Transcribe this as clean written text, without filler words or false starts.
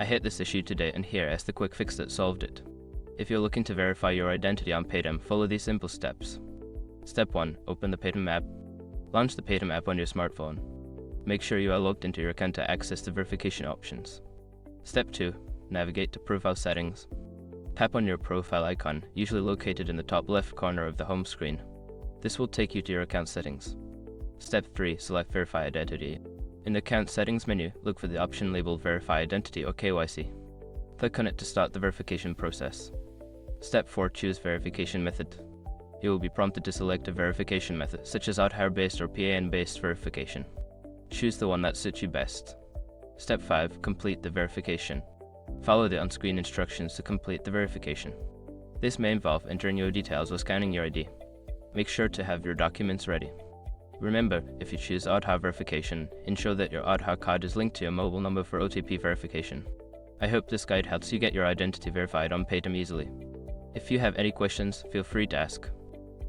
I hit this issue today, and here is the quick fix that solved it. If you're looking to verify your identity on Paytm, follow these simple steps. Step 1. Open the Paytm app. Launch the Paytm app on your smartphone. Make sure you are logged into your account to access the verification options. Step 2. Navigate to Profile Settings. Tap on your profile icon, usually located in the top left corner of the home screen. This will take you to your account settings. Step 3. Select Verify Identity. In the Account Settings menu, look for the option labeled Verify Identity or KYC. Click on it to start the verification process. Step 4. Choose Verification Method. You will be prompted to select a verification method, such as Aadhaar-based or PAN-based verification. Choose the one that suits you best. Step 5. Complete the verification. Follow the on-screen instructions to complete the verification. This may involve entering your details or scanning your ID. Make sure to have your documents ready. Remember, if you choose Aadhaar verification, ensure that your Aadhaar card is linked to your mobile number for OTP verification. I hope this guide helps you get your identity verified on Paytm easily. If you have any questions, feel free to ask.